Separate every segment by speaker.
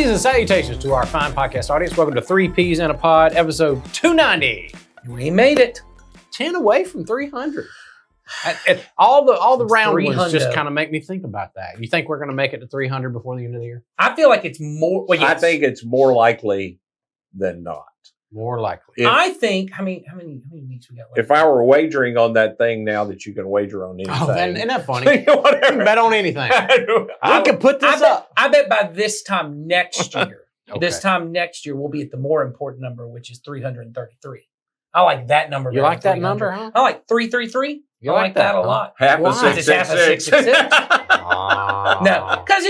Speaker 1: Greetings and salutations to our fine podcast audience. Welcome to 3 Peas in a Pod, episode 290.
Speaker 2: We made it.
Speaker 1: 10 away from 300. All the round ones just kind of make me think about that. You think we're going to make it to 300 before the end of the year?
Speaker 2: I feel like it's more. Well, yes.
Speaker 3: I think it's more likely than not.
Speaker 1: More likely.
Speaker 2: I think. How many weeks we got left?
Speaker 3: If I were wagering on that thing now that you can wager on anything.
Speaker 1: Oh, isn't that funny? Whatever. You can bet on anything. I can put this up.
Speaker 2: I bet by this time next year,
Speaker 1: Okay.
Speaker 2: We'll be at the more important number, which is 333. I like that number.
Speaker 1: You like that number, huh?
Speaker 2: I like 333.
Speaker 1: You
Speaker 2: I like that a lot.
Speaker 3: Half
Speaker 1: Why?
Speaker 3: a 666.
Speaker 2: No, because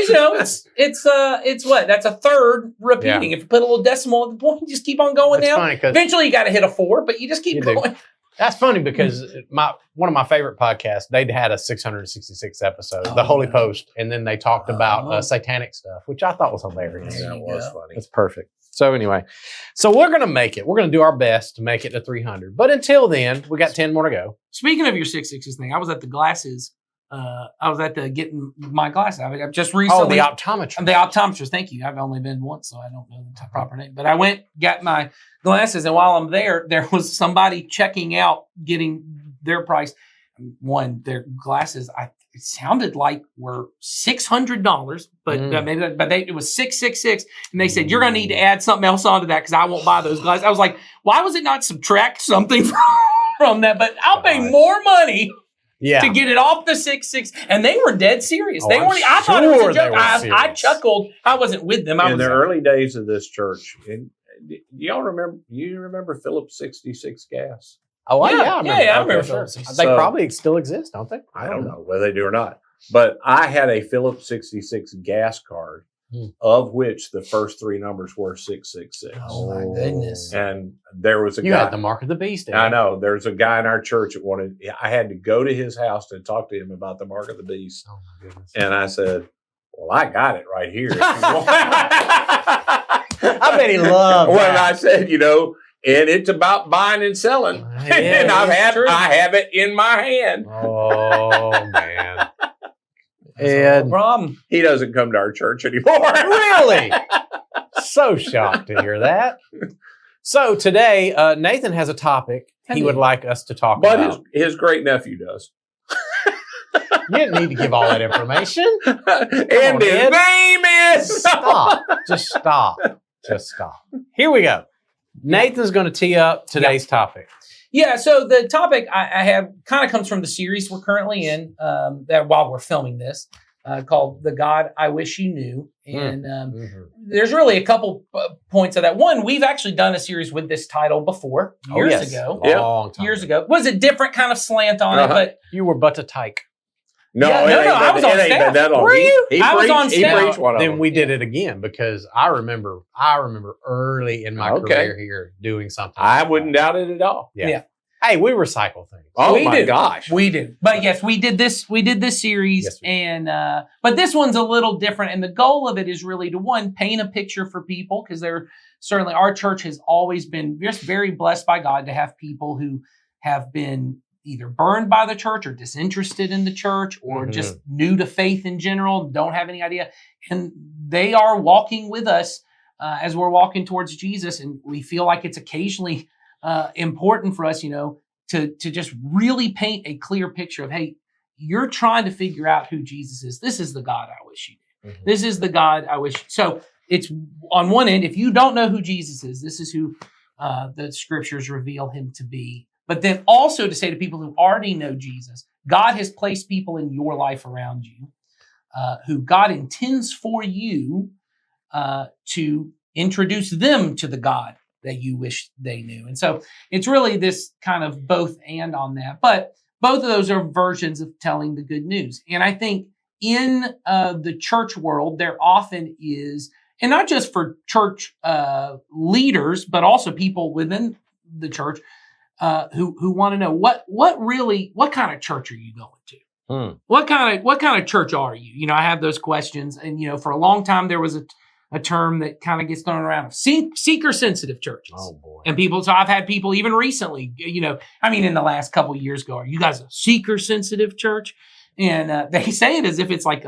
Speaker 2: it's what? That's a third repeating.
Speaker 1: Yeah.
Speaker 2: If you put a little decimal at the point, you just keep on going
Speaker 1: That's
Speaker 2: down.
Speaker 1: funny 'cause
Speaker 2: Eventually, you got to hit a 4, but you just keep going.
Speaker 1: That's funny because one of my favorite podcasts, they'd had a 666 episode, The Holy Post, and then they talked about satanic stuff, which I thought was hilarious.
Speaker 3: That was funny.
Speaker 1: It's perfect. So anyway, we're going to make it. We're going to do our best to make it to 300. But until then, we got 10 more to go.
Speaker 2: Speaking of your 666 thing, I was at the glasses. Getting my glasses. I've just recently.
Speaker 1: Oh, the optometrist.
Speaker 2: The optometrist. Thank you. I've only been once, so I don't know the proper name. But I went, got my glasses, and while I'm there was somebody checking out, getting their price. Their glasses, it sounded like were $600, but it was 666, and they said you're gonna need to add something else onto that because I won't buy those glasses. I was like, why was it not subtract something from that? But I'll pay more money.
Speaker 1: Yeah.
Speaker 2: To get it off the 6.6, and they were dead serious. They weren't. I
Speaker 1: sure
Speaker 2: thought it was a joke.
Speaker 1: I
Speaker 2: chuckled. I wasn't with them.
Speaker 3: In the early days of this church, do y'all remember? You remember Phillips 66 gas?
Speaker 1: Oh, I remember.
Speaker 2: I remember Phillips.
Speaker 1: They probably still exist, don't they?
Speaker 3: I don't know whether they do or not. But I had a Phillips 66 gas card, of which the first 3 numbers were 666.
Speaker 2: Oh my goodness!
Speaker 3: And there was a guy.
Speaker 1: You had the mark of the beast.
Speaker 3: I know. There's a guy in our church that wanted. I had to go to his house to talk to him about the mark of the beast.
Speaker 1: Oh my goodness!
Speaker 3: And I said, "Well, I got it right here."
Speaker 1: I bet he loved
Speaker 3: Well,
Speaker 1: that.
Speaker 3: I said, and it's about buying and selling, and I have it in my hand.
Speaker 1: Oh man!
Speaker 2: No problem.
Speaker 3: He doesn't come to our church anymore.
Speaker 1: Really? So shocked to hear that. So today, Nathan has a topic he would like us to talk about.
Speaker 3: But his great nephew does.
Speaker 1: You didn't need to give all that information.
Speaker 3: And his name is.
Speaker 1: Stop. Just stop. Here we go. Nathan's going to tee up today's topic.
Speaker 2: Yeah, so the topic I have kind of comes from the series we're currently in that while we're filming this called The God I Wish You Knew. And there's really a couple points of that. One, we've actually done a series with this title before, years ago.
Speaker 1: Long time
Speaker 2: years ago. Was a different kind of slant on it, but...
Speaker 1: You were but a tyke.
Speaker 3: No,
Speaker 2: I was on staff.
Speaker 1: Were you?
Speaker 2: I was on staff.
Speaker 3: He preached one of them.
Speaker 1: Then we did it again because I remember early in my career here doing something.
Speaker 3: I wouldn't doubt it at all.
Speaker 2: Yeah.
Speaker 1: Hey, we recycle things.
Speaker 3: Oh my gosh.
Speaker 2: We do. But yes, we did this series,
Speaker 1: yes,
Speaker 2: and but this one's a little different. And the goal of it is really to, one, paint a picture for people, because certainly our church has always been just very blessed by God to have people who have been either burned by the church or disinterested in the church or just new to faith in general, don't have any idea. And they are walking with us as we're walking towards Jesus. And we feel like it's occasionally important for us, to just really paint a clear picture of, hey, you're trying to figure out who Jesus is. This is the God I wish you knew. This is the God I wish. So it's on one end, if you don't know who Jesus is, this is who the scriptures reveal him to be. But then also to say to people who already know Jesus, God has placed people in your life around you who God intends for you to introduce them to the God that you wish they knew. And so it's really this kind of both and on that. But both of those are versions of telling the good news. And I think in the church world, there often is, and not just for church leaders, but also people within the church, who want to know what kind of church are you going to? What kind of church are you? I have those questions, and for a long time there was a term that kind of gets thrown around of seeker sensitive churches.
Speaker 1: Oh boy!
Speaker 2: And so I've had people even recently, in the last couple of years go, are you guys a seeker sensitive church? And they say it as if it's like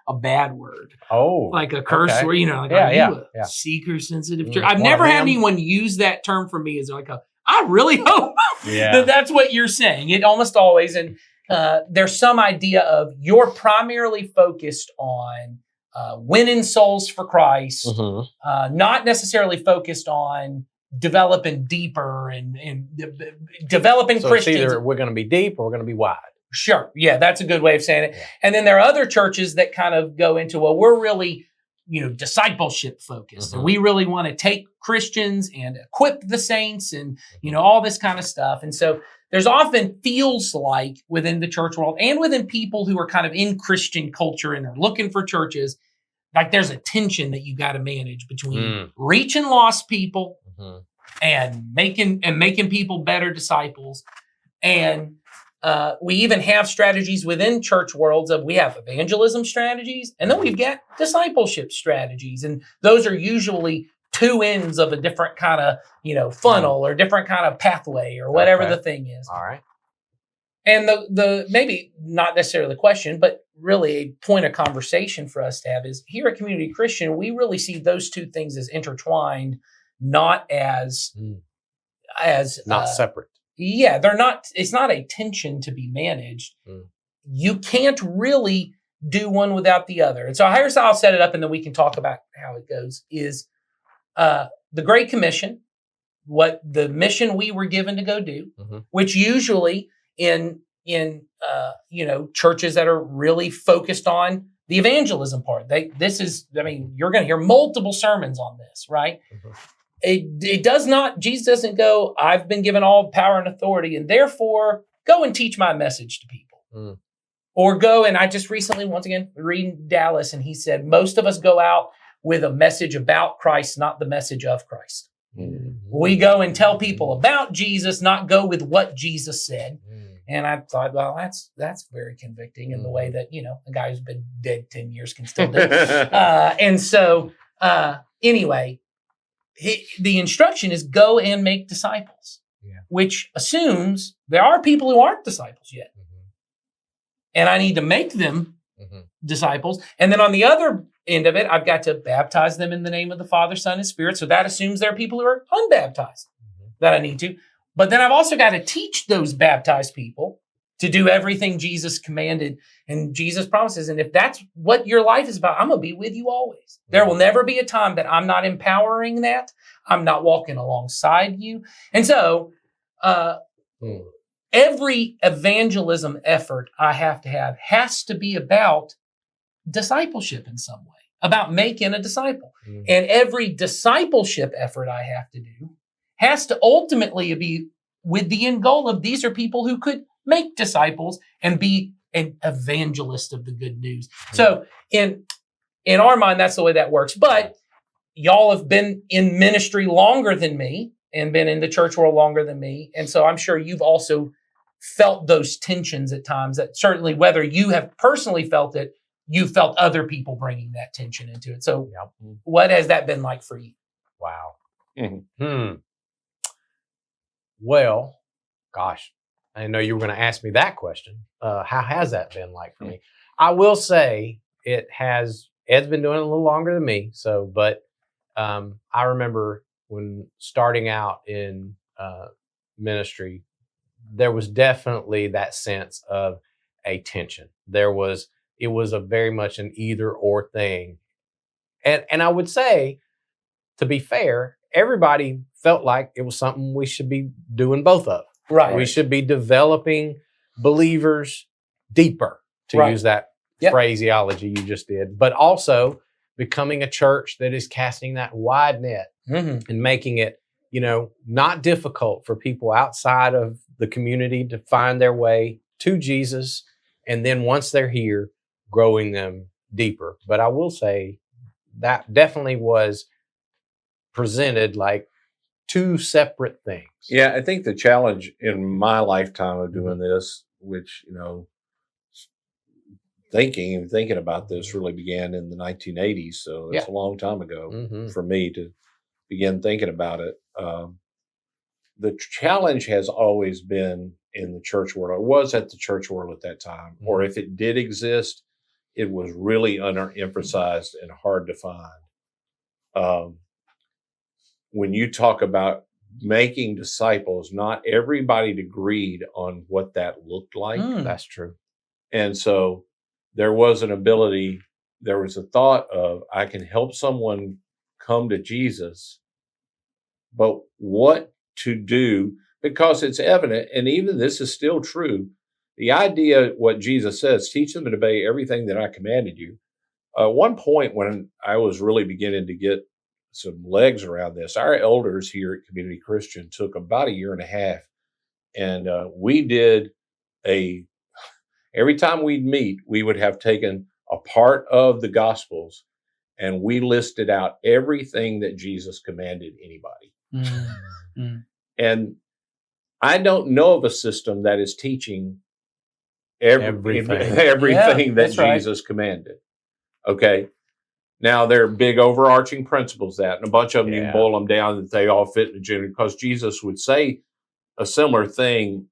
Speaker 2: a bad word,
Speaker 1: Oh,
Speaker 2: like a curse
Speaker 1: okay.
Speaker 2: word, like,
Speaker 1: Yeah,
Speaker 2: are
Speaker 1: yeah,
Speaker 2: you a
Speaker 1: yeah.
Speaker 2: seeker-sensitive church?
Speaker 1: Mm,
Speaker 2: I've
Speaker 1: one
Speaker 2: never
Speaker 1: of
Speaker 2: had
Speaker 1: them.
Speaker 2: anyone use that term for me as like I really hope that that's what you're saying. It almost always, and there's some idea of you're primarily focused on winning souls for Christ, not necessarily focused on developing deeper and developing
Speaker 1: So
Speaker 2: Christians.
Speaker 1: it's either we're going to be deep or we're going to be wide.
Speaker 2: Sure. Yeah, that's a good way of saying it.
Speaker 1: Yeah.
Speaker 2: And then there are other churches that kind of go into, well, we're really, discipleship focused. And we really want to take Christians and equip the saints and, all this kind of stuff. And so there's often feels like within the church world and within people who are kind of in Christian culture and are looking for churches, like there's a tension that you got to manage between reaching lost people and making people better disciples. And we even have strategies within church worlds of we have evangelism strategies, and then we've got discipleship strategies. And those are usually two ends of a different kind of, funnel or different kind of pathway or whatever the thing is.
Speaker 1: All right.
Speaker 2: And the maybe not necessarily the question, but really a point of conversation for us to have is here at Community Christian, we really see those two things as intertwined, not as
Speaker 1: not separate.
Speaker 2: Yeah, they're not. It's not a tension to be managed. You can't really do one without the other. And so here's how I'll set it up, and then we can talk about how it goes. Is the Great Commission, what the mission we were given to go do, which usually in churches that are really focused on the evangelism part. You're going to hear multiple sermons on this, right? It does not, Jesus doesn't go, I've been given all power and authority, and therefore go and teach my message to people. Or go, and I just recently, once again, reading Dallas, and he said, most of us go out with a message about Christ, not the message of Christ. We go and tell people about Jesus, not go with what Jesus said. And I thought, well, that's very convicting in the way that, a guy who's been dead 10 years can still do. And so anyway, the instruction is go and make disciples, which assumes there are people who aren't disciples yet. And I need to make them disciples. And then on the other end of it, I've got to baptize them in the name of the Father, Son, and Spirit. So that assumes there are people who are unbaptized that I need to. But then I've also got to teach those baptized people to do everything Jesus commanded and Jesus promises. And if that's what your life is about, I'm going to be with you always. There will never be a time that I'm not empowering that. I'm not walking alongside you. And so every evangelism effort I have to have has to be about discipleship in some way, about making a disciple. And every discipleship effort I have to do has to ultimately be with the end goal of these are people who could make disciples and be an evangelist of the good news. So in our mind, that's the way that works. But y'all have been in ministry longer than me and been in the church world longer than me. And so I'm sure you've also felt those tensions at times that certainly whether you have personally felt it, you felt other people bringing that tension into it. So what has that been like for you?
Speaker 1: Wow. Well, gosh, I didn't know you were going to ask me that question. How has that been like for me? I will say it has. Ed's been doing it a little longer than me. But I remember when starting out in ministry, there was definitely that sense of a tension. It was a very much an either or thing. And I would say, to be fair, everybody felt like it was something we should be doing both of.
Speaker 2: Right.
Speaker 1: We should be developing believers deeper, to use that phraseology you just did, but also becoming a church that is casting that wide net and making it, not difficult for people outside of the community to find their way to Jesus. And then once they're here, growing them deeper. But I will say that definitely was presented like two separate things.
Speaker 3: Yeah, I think the challenge in my lifetime of doing this, which, thinking about this really began in the 1980s. So it's a long time ago for me to begin thinking about it. The challenge has always been in the church world. It was at the church world at that time, or if it did exist, it was really underemphasized and hard to find. When you talk about making disciples, not everybody agreed on what that looked like.
Speaker 1: That's true.
Speaker 3: And so there was an ability, there was a thought of, I can help someone come to Jesus, but what to do, because it's evident, and even this is still true, the idea, what Jesus says, teach them to obey everything that I commanded you. One point when I was really beginning to get some legs around this, our elders here at Community Christian took about 1.5 years, and we did every time we'd meet, we would have taken a part of the Gospels and we listed out everything that Jesus commanded anybody. And I don't know of a system that is teaching everything that Jesus commanded. Okay. Now, there are big overarching principles that, and a bunch of them, you can boil them down that they all fit in the general, because Jesus would say a similar thing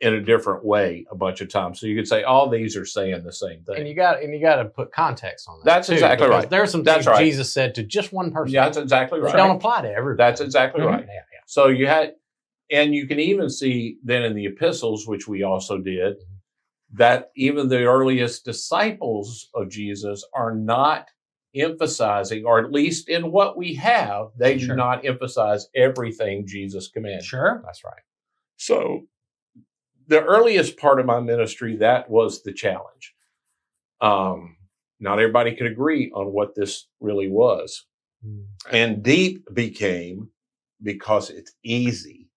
Speaker 3: in a different way a bunch of times. So you could say all these are saying the same thing.
Speaker 1: And you got to put context on that.
Speaker 3: That's
Speaker 1: too,
Speaker 3: exactly right.
Speaker 1: There are some things Jesus said to just one person.
Speaker 3: Yeah, that's exactly right.
Speaker 1: They don't apply to everybody.
Speaker 3: That's exactly right. Yeah. So you had, and you can even see then in the epistles, which we also did, that even the earliest disciples of Jesus are not emphasizing, or at least in what we have, they do not emphasize everything Jesus commanded.
Speaker 2: Sure.
Speaker 1: That's right.
Speaker 3: So the earliest part of my ministry, that was the challenge. Not everybody could agree on what this really was. And deep became, because it's easy,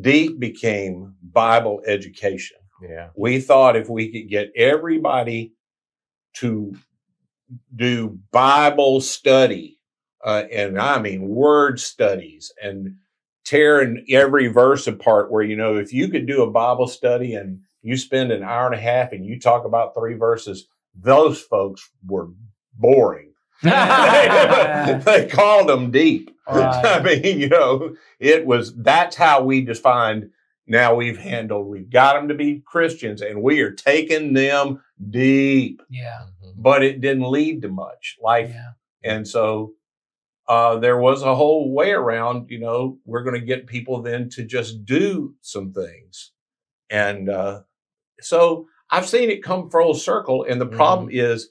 Speaker 3: deep became Bible education.
Speaker 1: Yeah.
Speaker 3: We thought if we could get everybody to do Bible study, and I mean word studies, and tearing every verse apart, where, if you could do a Bible study and you spend 1.5 hours and you talk about 3 verses, those folks were boring. They called them deep. Right. I mean, that's how we defined. Now we've got them to be Christians, and we are taking them deep.
Speaker 2: Yeah.
Speaker 3: But it didn't lead to much life. Yeah. And so there was a whole way around, we're going to get people then to just do some things. And so I've seen it come full circle. And the problem is,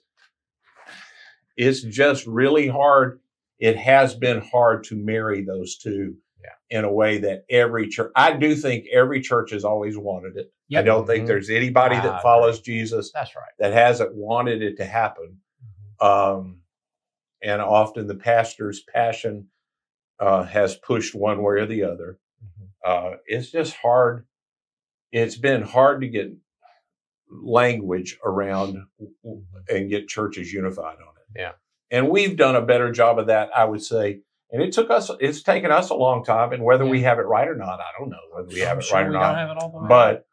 Speaker 3: it's just really hard. It has been hard to marry those two in a way that every church, I do think every church has always wanted it. Yep. I don't think there's anybody that follows Jesus that hasn't wanted it to happen. And often the pastor's passion has pushed one way or the other. It's just hard. It's been hard to get language around and get churches unified on it.
Speaker 1: Yeah.
Speaker 3: And we've done a better job of that, I would say. And it's taken us a long time, and whether we have it right or not, I don't know whether we have it right or not.
Speaker 2: Don't have it all the way.
Speaker 3: But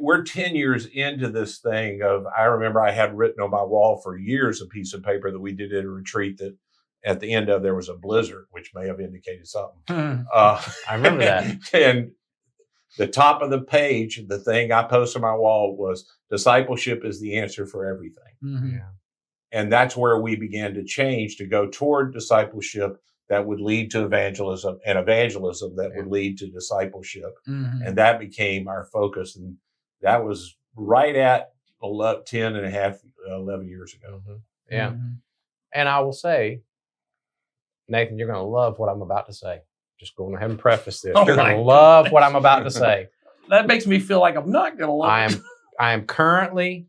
Speaker 1: we're
Speaker 3: 10 years into this thing of, I remember I had written on my wall for years a piece of paper that we did at a retreat that at the end of there was a blizzard, which may have indicated something.
Speaker 1: I remember that.
Speaker 3: And the top of the page, the thing I posted on my wall was, discipleship is the answer for everything.
Speaker 1: Yeah.
Speaker 3: And that's where we began to change, to go toward discipleship that would lead to evangelism, and evangelism that would lead to discipleship. And that became our focus. And that was right at 11 years ago.
Speaker 1: Yeah. And I will say, Nathan, you're going to love what I'm about to say. Just going ahead and preface this. You're going to love what I'm about to say.
Speaker 2: That makes me feel like I'm not going to love it.
Speaker 1: I am currently,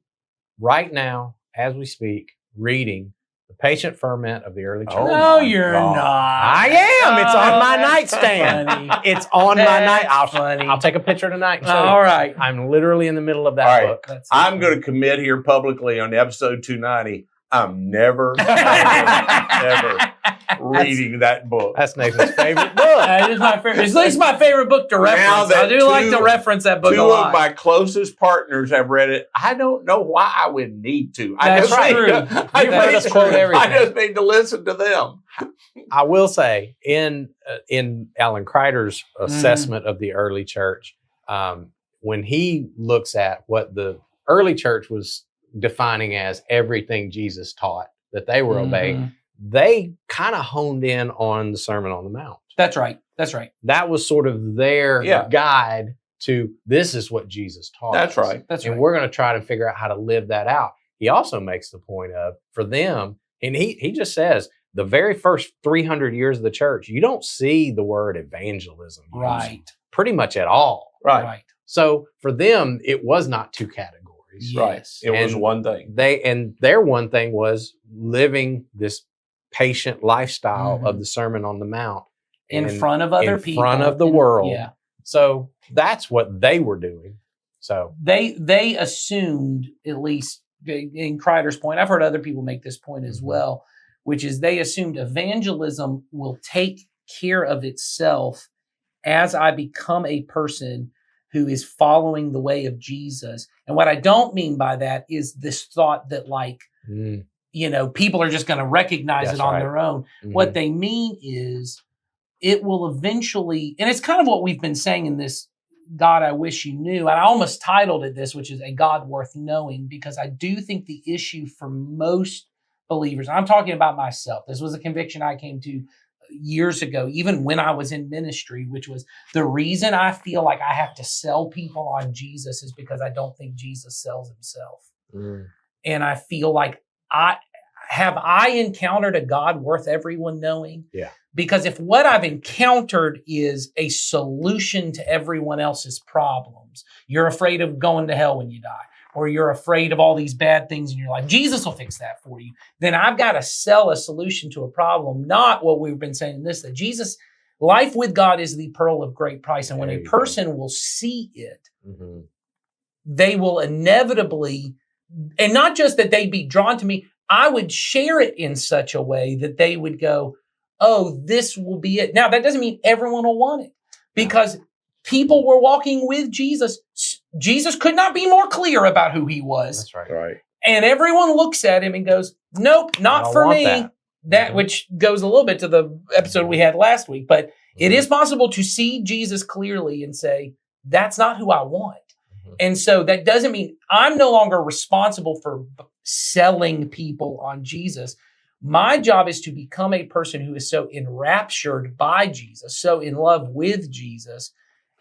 Speaker 1: right now, as we speak, reading The Patient Ferment of the Early Church.
Speaker 2: No, you're not.
Speaker 1: I am. It's on my nightstand.
Speaker 2: Funny.
Speaker 1: It's on my night.
Speaker 2: Funny.
Speaker 1: I'll take a picture tonight and show
Speaker 2: All right.
Speaker 1: I'm literally in the middle of that book.
Speaker 3: I'm going to commit here publicly on episode 290. I'm never, ever reading that book.
Speaker 1: That's Nathan's favorite book.
Speaker 2: It is my favorite. It's at least my favorite book to reference. I do like to reference that book a lot.
Speaker 3: Two of my closest partners have read it. I don't know why I would need to.
Speaker 2: That's true.
Speaker 1: You've heard us quote everything.
Speaker 3: I just need to listen to them.
Speaker 1: I will say, in Alan Kreider's assessment of the early church, when he looks at what the early church was defining as everything Jesus taught that they were obeying.
Speaker 2: Mhm.
Speaker 1: They kind of honed in on the Sermon on the Mount.
Speaker 2: That's right. That's right.
Speaker 1: That was sort of their
Speaker 3: Yeah.
Speaker 1: guide to this is what Jesus taught.
Speaker 3: That's
Speaker 1: us.
Speaker 3: right.
Speaker 2: That's
Speaker 1: And
Speaker 2: right.
Speaker 1: we're going to try to figure out how to live that out. He also makes the point of, for them, and he just says, the very first 300 years of the church, you don't see the word evangelism used
Speaker 2: Right.
Speaker 1: pretty much at all.
Speaker 3: Right.
Speaker 2: Right.
Speaker 1: So for them, it was not two categories.
Speaker 3: Right.
Speaker 2: Yes.
Speaker 3: It was
Speaker 1: And
Speaker 3: one thing.
Speaker 1: Their one thing was living this patient lifestyle of
Speaker 2: Mhm.
Speaker 1: the Sermon on the Mount
Speaker 2: In
Speaker 1: and
Speaker 2: front of other
Speaker 1: in
Speaker 2: people.
Speaker 1: front of the
Speaker 2: And-
Speaker 1: world.
Speaker 2: Yeah.
Speaker 1: So that's what they were doing. So
Speaker 2: They assumed, at least in Kreider's point, I've heard other people make this point as
Speaker 1: Mhm.
Speaker 2: well, which is they assumed evangelism will take care of itself as I become a person who is following the way of Jesus. And what I don't mean by that is this thought that, like,
Speaker 1: mm,
Speaker 2: people are just going to recognize
Speaker 1: That's
Speaker 2: it on
Speaker 1: right.
Speaker 2: their own.
Speaker 1: mhm.
Speaker 2: What they mean is it will eventually, and it's kind of what we've been saying in this God I Wish You Knew. And I almost titled it this, which is a God worth knowing, because I do think the issue for most believers, and I'm talking about myself, this was a conviction I came to years ago, even when I was in ministry, which was the reason I feel like I have to sell people on Jesus is because I don't think Jesus sells himself.
Speaker 1: Mm.
Speaker 2: And I feel like I encountered a God worth everyone knowing?
Speaker 1: Yeah.
Speaker 2: Because if what I've encountered is a solution to everyone else's problems, you're afraid of going to hell when you die, or you're afraid of all these bad things in your life, Jesus will fix that for you. Then I've got to sell a solution to a problem, not what we've been saying in this, that Jesus, life with God is the pearl of great price. And when
Speaker 1: There
Speaker 2: a
Speaker 1: you go.
Speaker 2: person will see it,
Speaker 1: Mhm.
Speaker 2: they will inevitably, and not just that they'd be drawn to me, I would share it in such a way that they would go, oh, this will be it. Now, that doesn't mean everyone will want it, because people were walking with Jesus. Jesus could not be more clear about who he was.
Speaker 1: That's right.
Speaker 3: Right.
Speaker 2: And everyone looks at him and goes, nope,
Speaker 1: I
Speaker 2: not
Speaker 1: don't
Speaker 2: for
Speaker 1: want
Speaker 2: me.
Speaker 1: that.
Speaker 2: That which goes a little bit to the episode we had last week, but it
Speaker 1: Mhm.
Speaker 2: is possible to see Jesus clearly and say, that's not who I want.
Speaker 1: Mhm.
Speaker 2: And so that doesn't mean I'm no longer responsible for selling people on Jesus. My job is to become a person who is so enraptured by Jesus, so in love with Jesus,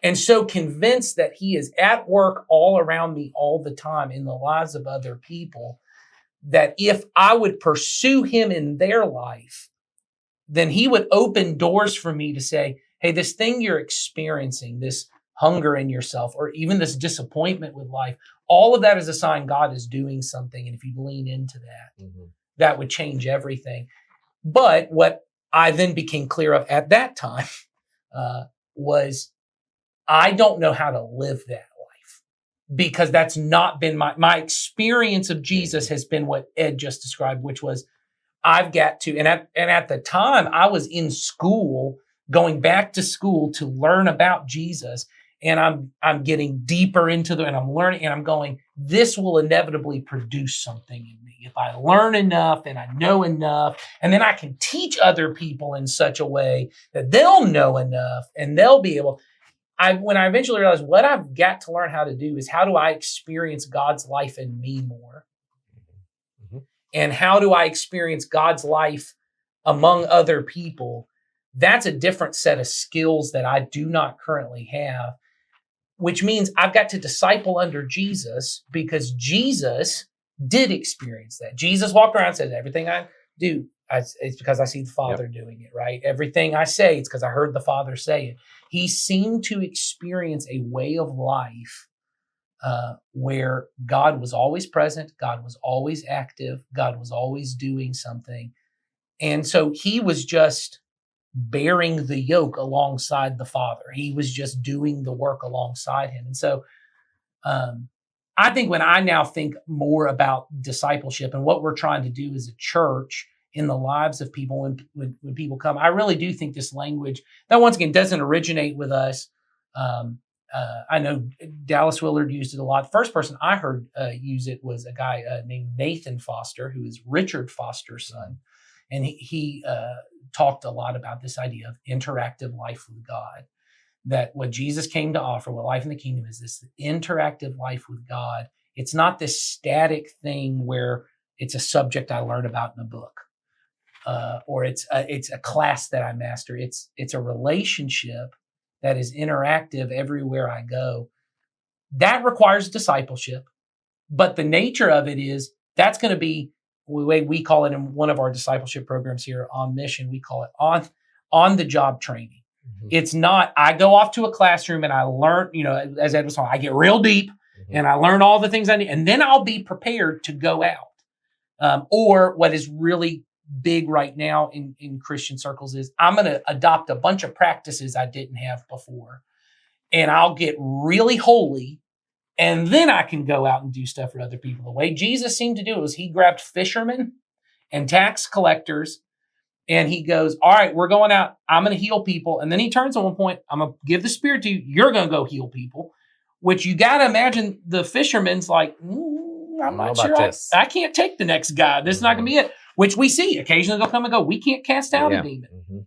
Speaker 2: and so convinced that he is at work all around me all the time in the lives of other people, that if I would pursue him in their life, then he would open doors for me to say, hey, this thing you're experiencing, this hunger in yourself, or even this disappointment with life, all of that is a sign God is doing something. And if you lean into that,
Speaker 1: Mhm.
Speaker 2: that would change everything. But what I then became clear of at that time was I don't know how to live that life, because that's not been my experience of Jesus has been what Ed just described, which was I've got to, and at the time I was in school, going back to school to learn about Jesus, and I'm getting deeper into and I'm learning, and I'm going, this will inevitably produce something in me if I learn enough and I know enough, and then I can teach other people in such a way that they'll know enough and they'll be able. When I eventually realized what I've got to learn how to do is how do I experience God's life in me more?
Speaker 1: Mhm.
Speaker 2: And how do I experience God's life among other people? That's a different set of skills that I do not currently have, which means I've got to disciple under Jesus, because Jesus did experience that. Jesus walked around and said, everything I do, it's because I see the Father doing it, right? Everything I say, it's because I heard the Father say it. He seemed to experience a way of life where God was always present, God was always active, God was always doing something. And so he was just bearing the yoke alongside the Father. He was just doing the work alongside him. And so I think when I now think more about discipleship and what we're trying to do as a church in the lives of people when people come, I really do think this language, that once again doesn't originate with us. I know Dallas Willard used it a lot. The first person I heard use it was a guy named Nathan Foster, who is Richard Foster's son. And he talked a lot about this idea of interactive life with God, that what Jesus came to offer, what life in the kingdom is, this interactive life with God It's not this static thing where it's a subject I learned about in a book, or it's a class that I master. It's a relationship that is interactive everywhere I go. That requires discipleship, but the nature of it is that's going to be the way we call it in one of our discipleship programs here on Mission. We call it on the job training. Mm-hmm. It's not, I go off to a classroom and I learn, as Ed was talking, I get real deep and I learn all the things I need, and then I'll be prepared to go out. Or what is really big right now in Christian circles is I'm going to adopt a bunch of practices I didn't have before, and I'll get really holy, and then I can go out and do stuff for other people. The way Jesus seemed to do it was he grabbed fishermen and tax collectors, and he goes, all right, we're going out. I'm going to heal people. And then he turns at one point, I'm going to give the Spirit to you. You're going to go heal people, which you got to imagine the fisherman's like, I'm not sure. I can't take the next guy. This is not going to be it, which we see. Occasionally they'll come and go, we can't cast out a demon. Mm-hmm.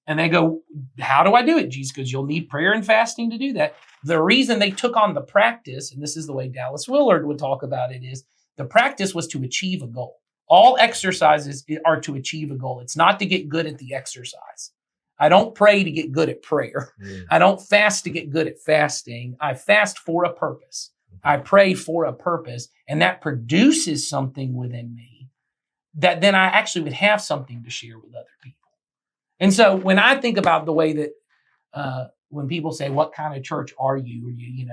Speaker 2: And they go, how do I do it, Jesus? Because you'll need prayer and fasting to do that. The reason they took on the practice, and this is the way Dallas Willard would talk about it, is the practice was to achieve a goal. All exercises are to achieve a goal. It's not to get good at the exercise. I don't pray to get good at prayer. I don't fast to get good at fasting. I fast for a purpose. I pray for a purpose, and that produces something within me that then I actually would have something to share with other people. And so when I think about the way that when people say, what kind of church are you? Are you,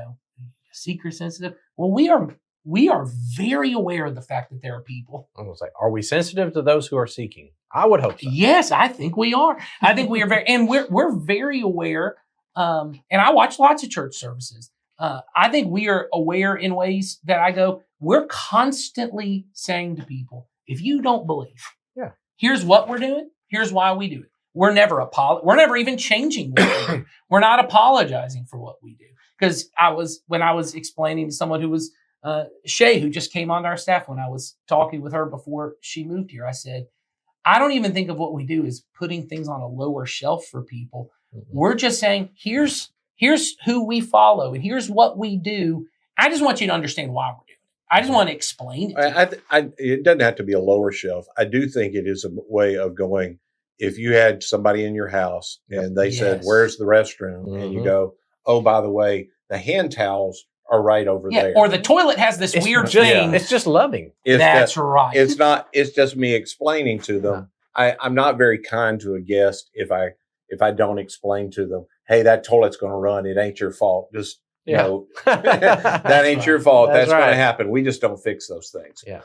Speaker 2: seeker sensitive? Well, we are very aware of the fact that there are people.
Speaker 1: I'm going to say, are we sensitive to those who are seeking? I would hope so.
Speaker 2: Yes, I think we are. I think we are very, and we're very aware. And I watch lots of church services. I think we are aware in ways that I go, we're constantly saying to people, if you don't believe, here's what we're doing. Here's why we do it. We're never even changing what we do. We're not apologizing for what we do. Because when I was explaining to someone who was Shay, who just came onto our staff, when I was talking with her before she moved here, I said, I don't even think of what we do as putting things on a lower shelf for people. Mm-hmm. We're just saying, here's who we follow and here's what we do. I just want you to understand why we're doing it. I just want to explain it.
Speaker 3: It doesn't have to be a lower shelf. I do think it is a way of going, if you had somebody in your house and they said, where's the restroom? Mm-hmm. And you go, oh, by the way, the hand towels are right over there.
Speaker 2: Or the toilet has this weird thing.
Speaker 1: It's just loving.
Speaker 2: That's right.
Speaker 3: It's just me explaining to them. I'm not very kind to a guest if I don't explain to them, hey, that toilet's going to run. It ain't your fault. Just, that ain't your fault. That's going to happen. We just don't fix those things.
Speaker 2: Yeah.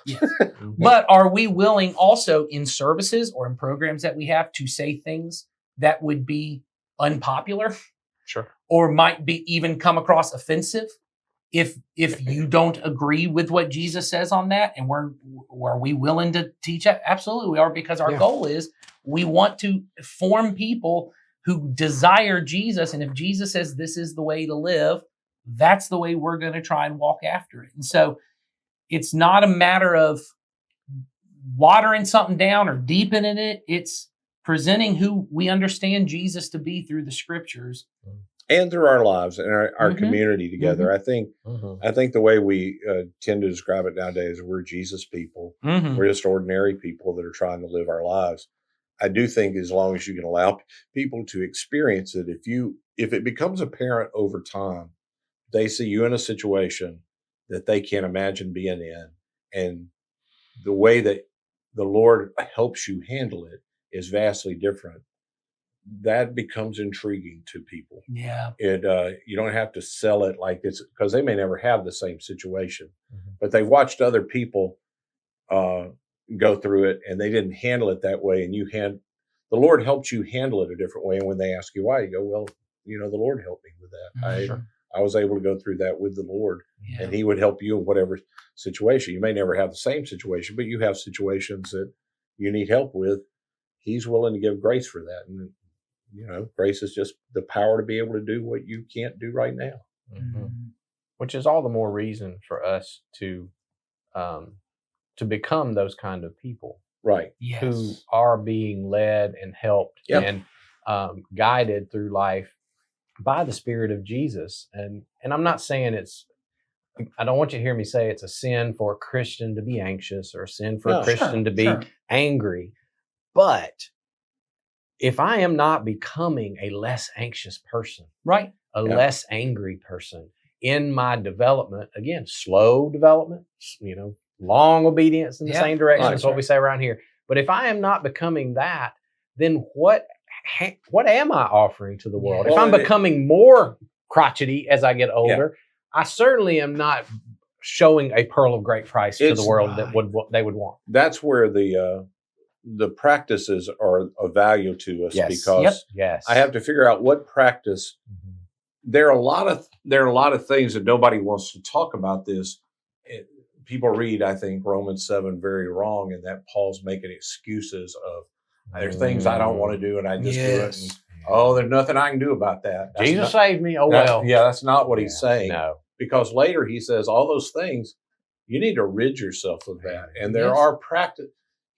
Speaker 2: But are we willing also in services or in programs that we have to say things that would be unpopular?
Speaker 1: Sure.
Speaker 2: Or might be even come across offensive if you don't agree with what Jesus says on that? And are we willing to teach that? Absolutely we are, because our goal is we want to form people who desire Jesus. And if Jesus says this is the way to live, that's the way we're going to try and walk after it. And so it's not a matter of watering something down or deepening it. It's presenting who we understand Jesus to be through the scriptures.
Speaker 3: And through our lives and our community together. I think the way we tend to describe it nowadays, we're Jesus people. We're just ordinary people that are trying to live our lives. I do think as long as you can allow people to experience it, if it becomes apparent over time, they see you in a situation that they can't imagine being in, and the way that the Lord helps you handle it is vastly different, that becomes intriguing to people.
Speaker 2: Yeah.
Speaker 3: You don't have to sell it like this, because they may never have the same situation, but they watched other people go through it and they didn't handle it that way. And the Lord helped you handle it a different way. And when they ask you why, you go, well, the Lord helped me with that. I was able to go through that with the Lord, and he would help you in whatever situation. You may never have the same situation, but you have situations that you need help with. He's willing to give grace for that. And, grace is just the power to be able to do what you can't do right now.
Speaker 1: Which is all the more reason for us to become those kind of people.
Speaker 3: Right.
Speaker 2: Yes.
Speaker 1: Who are being led and helped and guided through life by the Spirit of Jesus. And I'm not saying it's I don't want you to hear me say it's a sin for a Christian to be anxious or a sin for
Speaker 3: No.
Speaker 1: a Christian to be
Speaker 2: Sure.
Speaker 1: angry. But if I am not becoming a less anxious person,
Speaker 2: Right.
Speaker 1: a
Speaker 3: Yeah.
Speaker 1: less angry person in my development, again, slow development, long obedience in the
Speaker 2: Yeah,
Speaker 1: same direction
Speaker 3: right,
Speaker 1: is what
Speaker 2: right.
Speaker 1: we say around here. But if I am not becoming that, then what am I offering to the world?
Speaker 2: Yeah.
Speaker 1: If
Speaker 3: Well,
Speaker 1: I'm becoming more crotchety as I get older, I certainly am not showing a pearl of great price to the
Speaker 3: It's
Speaker 1: world that
Speaker 2: right.
Speaker 1: what they would want.
Speaker 3: That's where the practices are of value to us,
Speaker 1: Yes.
Speaker 3: because
Speaker 2: Yep.
Speaker 1: Yes.
Speaker 3: I have to figure out what practice.
Speaker 1: Mhm.
Speaker 3: There are a lot of things that nobody wants to talk about this. People read, I think, Romans 7 very wrong, and that Paul's making excuses of there are things I don't want to do and I just do it. And,
Speaker 2: Yes.
Speaker 3: there's nothing I can do about that. That's
Speaker 1: Jesus
Speaker 3: not,
Speaker 1: saved me. Oh well.
Speaker 3: that's not what he's
Speaker 1: Yeah.
Speaker 3: saying.
Speaker 1: No.
Speaker 3: Because later he says all those things, you need to rid yourself of that. And there
Speaker 2: Yes.
Speaker 3: are practice.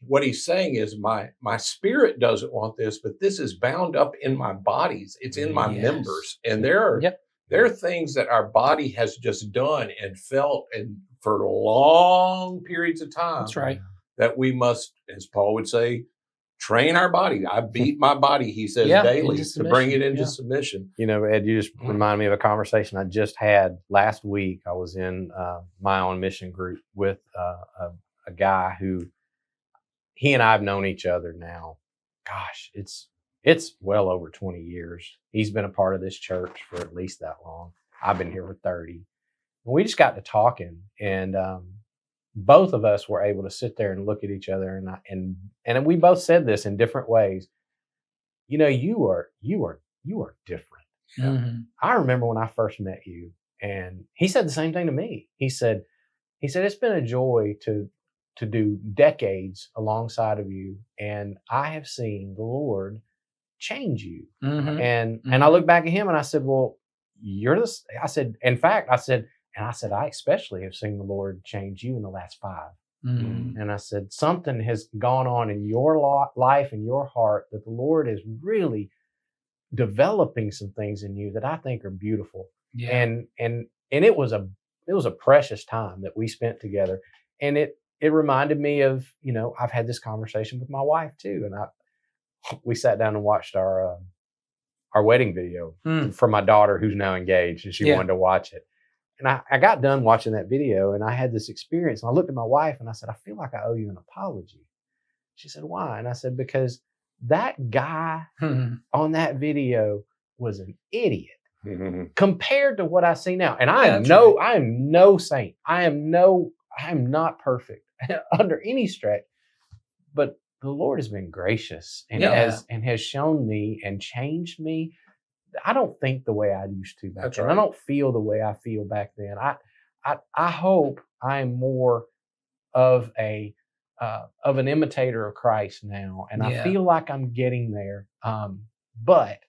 Speaker 3: What he's saying is my spirit doesn't want this, but this is bound up in my bodies. It's in my
Speaker 2: Yes.
Speaker 3: members. And there are things that our body has just done and felt and for long periods of time.
Speaker 2: That's right.
Speaker 3: That we must, as Paul would say, train our body. I beat my body, he says,
Speaker 2: Yeah,
Speaker 3: daily
Speaker 2: into
Speaker 3: to bring it
Speaker 2: submission.
Speaker 3: into
Speaker 2: Yeah.
Speaker 3: submission.
Speaker 1: Ed, you just remind me of a conversation I just had last week. I was in my own mission group with a guy who he and I have known each other now. Gosh, it's well over 20 years. He's been a part of this church for at least that long. I've been here for 30. And we just got to talking, and both of us were able to sit there and look at each other, and we both said this in different ways. You are different.
Speaker 2: Mhm.
Speaker 1: I remember when I first met you, and he said the same thing to me. He said it's been a joy to do decades alongside of you, and I have seen the Lord change you.
Speaker 2: Mhm.
Speaker 1: And I looked back at him and I said, well, I said, I especially have seen the Lord change you in the last 5.
Speaker 2: Mhm.
Speaker 1: And I said, something has gone on in your life and your heart that the Lord is really developing some things in you that I think are beautiful.
Speaker 2: Yeah.
Speaker 1: And it was a precious time that we spent together. And it reminded me of, I've had this conversation with my wife too. And we sat down and watched our wedding video for my daughter who's now engaged, and she wanted to watch it. And I got done watching that video, and I had this experience. And I looked at my wife and I said, I feel like I owe you an apology. She said, why? And I said, because that guy on that video was an idiot compared to what I see now. And I am no saint. I am not perfect under any stretch, but the Lord has been gracious and has shown me and changed me. I don't think the way I used to back then.
Speaker 3: Right.
Speaker 1: I don't feel the way I feel back then. I hope I am more of an imitator of Christ now, and I feel like I'm getting there. But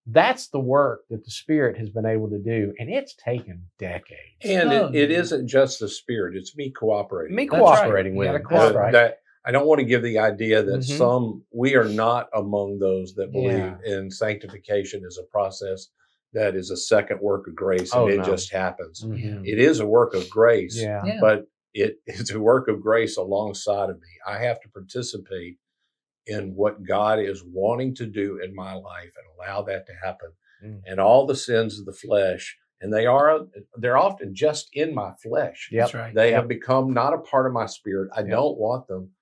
Speaker 1: that's the work that the Spirit has been able to do, and it's taken decades.
Speaker 3: And it isn't just the Spirit; it's me cooperating.
Speaker 1: Me
Speaker 2: That's
Speaker 1: cooperating
Speaker 2: right.
Speaker 1: with
Speaker 2: You
Speaker 1: it.
Speaker 2: gotta
Speaker 1: That's right.
Speaker 3: That I don't want to give the idea that
Speaker 1: Mhm.
Speaker 3: we are not among those that believe
Speaker 1: Yeah.
Speaker 3: in sanctification as a process that is a second work of grace and
Speaker 1: Oh,
Speaker 3: it
Speaker 1: no.
Speaker 3: just happens.
Speaker 1: Mhm.
Speaker 3: It is a work of grace,
Speaker 1: Yeah.
Speaker 2: Yeah.
Speaker 3: but it's a work of grace alongside of me. I have to participate in what God is wanting to do in my life and allow that to happen.
Speaker 1: Mm.
Speaker 3: And all the sins of the flesh, and they're often just in my flesh.
Speaker 1: Yep.
Speaker 2: That's right.
Speaker 3: They have become not a part of my spirit. I don't want them,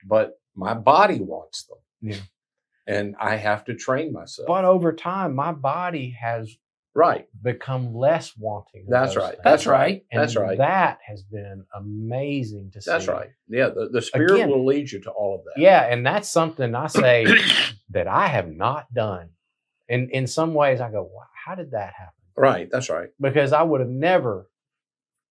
Speaker 3: but my body wants them.
Speaker 1: Yeah.
Speaker 3: And I have to train myself.
Speaker 1: But over time, my body has
Speaker 3: Right.
Speaker 1: become less wanting. of
Speaker 3: That's
Speaker 1: those
Speaker 3: right.
Speaker 1: things.
Speaker 2: That's right.
Speaker 1: And
Speaker 3: That's right.
Speaker 1: That has been amazing to see.
Speaker 3: That's right. Yeah. The Spirit
Speaker 1: Again,
Speaker 3: will lead you to all of that.
Speaker 1: Yeah, and that's something I say that I have not done. And in some ways, I go, wow, how did that happen?
Speaker 3: Right. That's right.
Speaker 1: Because I would have never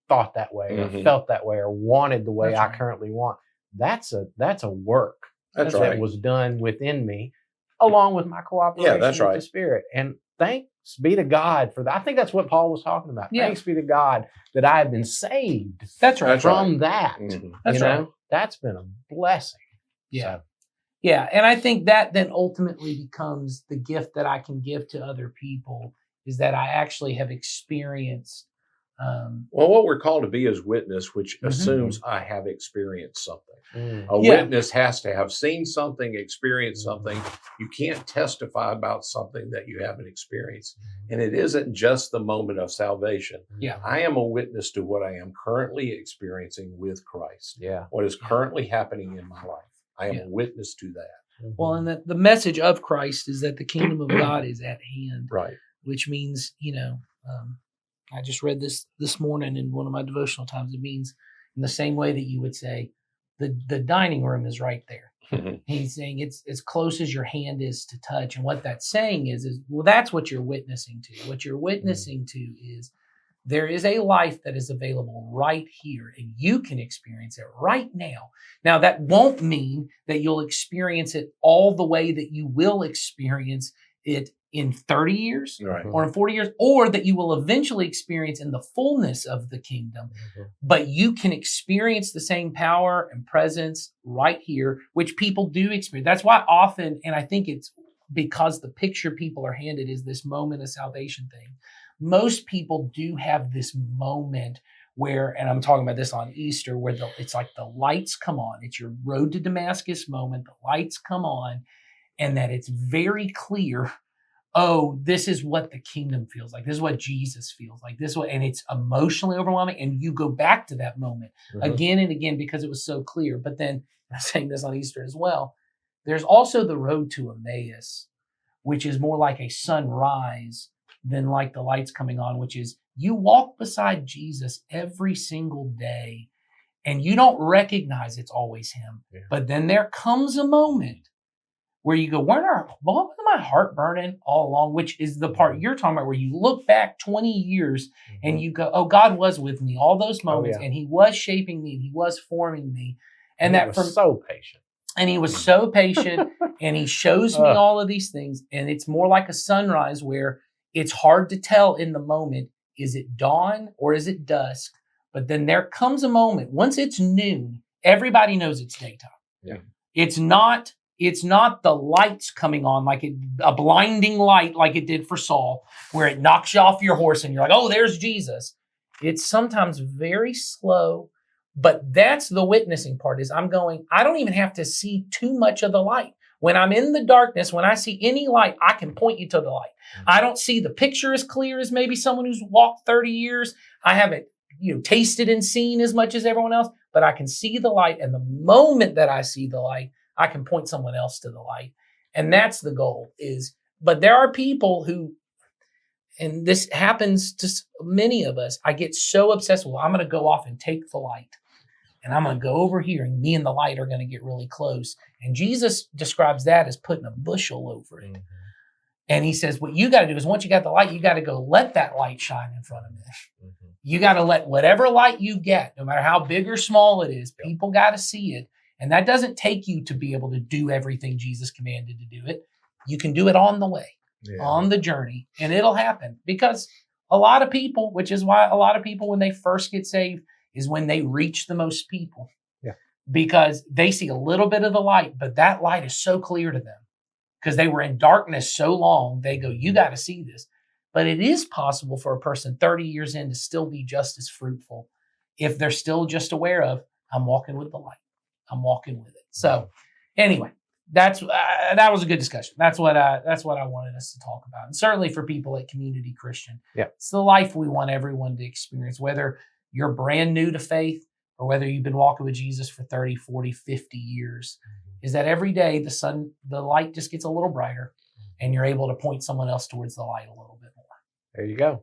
Speaker 1: thought that way or
Speaker 3: Mhm.
Speaker 1: felt that way or wanted the way
Speaker 2: That's
Speaker 1: I
Speaker 2: right.
Speaker 1: currently want. That's a work
Speaker 3: That's
Speaker 1: that
Speaker 3: right.
Speaker 1: was done within me, along with my cooperation
Speaker 3: Yeah, that's
Speaker 1: with
Speaker 3: right.
Speaker 1: the Spirit. And thanks be to God for that. I think that's what Paul was talking about.
Speaker 2: Yeah.
Speaker 1: Thanks be to God that I have been saved
Speaker 2: That's right.
Speaker 3: That's
Speaker 1: from that.
Speaker 3: Mhm.
Speaker 2: That's
Speaker 1: you know,
Speaker 2: right.
Speaker 1: that's been a blessing.
Speaker 2: Yeah.
Speaker 1: So,
Speaker 2: Yeah. And I think that then ultimately becomes the gift that I can give to other people is that I actually have experienced
Speaker 3: Well, what we're called to be is witness, which
Speaker 2: Mhm.
Speaker 3: assumes I have experienced something.
Speaker 1: Mm.
Speaker 3: A
Speaker 2: Yeah.
Speaker 3: witness has to have seen something, experienced something. You can't testify about something that you haven't experienced. And it isn't just the moment of salvation.
Speaker 2: Yeah.
Speaker 3: I am a witness to what I am currently experiencing with Christ,
Speaker 1: Yeah.
Speaker 3: what is currently happening in my life. I am
Speaker 2: Yeah.
Speaker 3: a witness to that.
Speaker 2: Well, and the message of Christ is that the kingdom of God is at hand,
Speaker 3: Right.
Speaker 2: which means, I just read this morning in one of my devotional times. It means in the same way that you would say the dining room is right there. He's saying it's as close as your hand is to touch. And what that's saying is well, that's what you're witnessing to. What you're witnessing to is there is a life that is available right here, and you can experience it right now. Now, that won't mean that you'll experience it all the way that you will experience it in 30 years
Speaker 3: Right.
Speaker 2: or in 40 years, or that you will eventually experience in the fullness of the kingdom.
Speaker 1: Mhm.
Speaker 2: But you can experience the same power and presence right here, which people do experience. That's why often, and I think it's because the picture people are handed is this moment of salvation thing. Most people do have this moment where, and I'm talking about this on Easter, where it's like the lights come on. It's your road to Damascus moment. The lights come on, and that it's very clear. Oh, this is what the kingdom feels like. This is what Jesus feels like. This is what, and it's emotionally overwhelming. And you go back to that moment
Speaker 1: Mhm.
Speaker 2: again and again because it was so clear. But then I'm saying this on Easter as well. There's also the road to Emmaus, which is more like a sunrise than like the lights coming on, which is you walk beside Jesus every single day and you don't recognize it's always him.
Speaker 1: Yeah.
Speaker 2: But then there comes a moment where you go, why was my heart burning all along? Which is the part you're talking about, where you look back 20 years and you go, oh, God was with me all those moments,
Speaker 1: yeah.
Speaker 2: and he was shaping me, and he was forming me. And
Speaker 1: He
Speaker 2: that
Speaker 1: was so patient.
Speaker 2: and he was so patient, and he shows me all of these things. And it's more like a sunrise where it's hard to tell in the moment, is it dawn or is it dusk? But then there comes a moment, once it's noon, everybody knows it's daytime.
Speaker 1: Yeah.
Speaker 2: It's not the lights coming on like a blinding light like it did for Saul, where it knocks you off your horse and you're like, oh, there's Jesus. It's sometimes very slow, but that's the witnessing part is I don't even have to see too much of the light. When I'm in the darkness, when I see any light, I can point you to the light. Mm-hmm. I don't see the picture as clear as maybe someone who's walked 30 years. I haven't tasted and seen as much as everyone else, but I can see the light. And the moment that I see the light, I can point someone else to the light. And that's the goal but there are people who, and this happens to many of us, I get so obsessed with, I'm going to go off and take the light. And I'm going to go over here and me and the light are going to get really close. And Jesus describes that as putting a bushel over it. Mm-hmm. And he says, what you got to do is once you got the light, you got to go let that light shine in front of me. Mm-hmm. You got to let whatever light you get, no matter how big or small it is, people got to see it. And that doesn't take you to be able to do everything Jesus commanded to do it. You can do it on the way, on the journey, and it'll happen. Because a lot of people, which is why a lot of people, when they first get saved, is when they reach the most people. Yeah. Because they see a little bit of the light, but that light is so clear to them. Because they were in darkness so long, they go, you got to see this. But it is possible for a person 30 years in to still be just as fruitful if they're still just aware of, I'm walking with the light. I'm walking with it. So anyway, that was a good discussion. That's what I wanted us to talk about. And certainly for people at Community Christian, it's the life we want everyone to experience, whether you're brand new to faith or whether you've been walking with Jesus for 30, 40, 50 years, is that every day the light just gets a little brighter and you're able to point someone else towards the light a little bit more.
Speaker 1: There you go.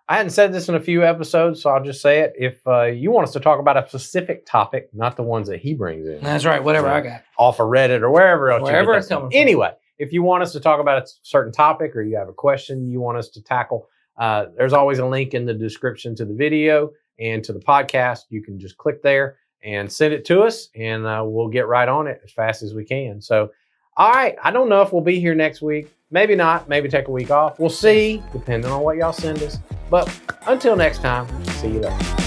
Speaker 1: I hadn't said this in a few episodes, so I'll just say it. If you want us to talk about a specific topic, not the ones that he brings in.
Speaker 2: That's right, whatever I got.
Speaker 1: Off of Reddit or wherever else.
Speaker 2: Wherever it's coming from.
Speaker 1: Anyway, if you want us to talk about a certain topic or you have a question you want us to tackle, there's always a link in the description to the video and to the podcast. You can just click there and send it to us, and we'll get right on it as fast as we can. So, all right, I don't know if we'll be here next week. Maybe not. Maybe take a week off. We'll see, depending on what y'all send us. But until next time, see you there.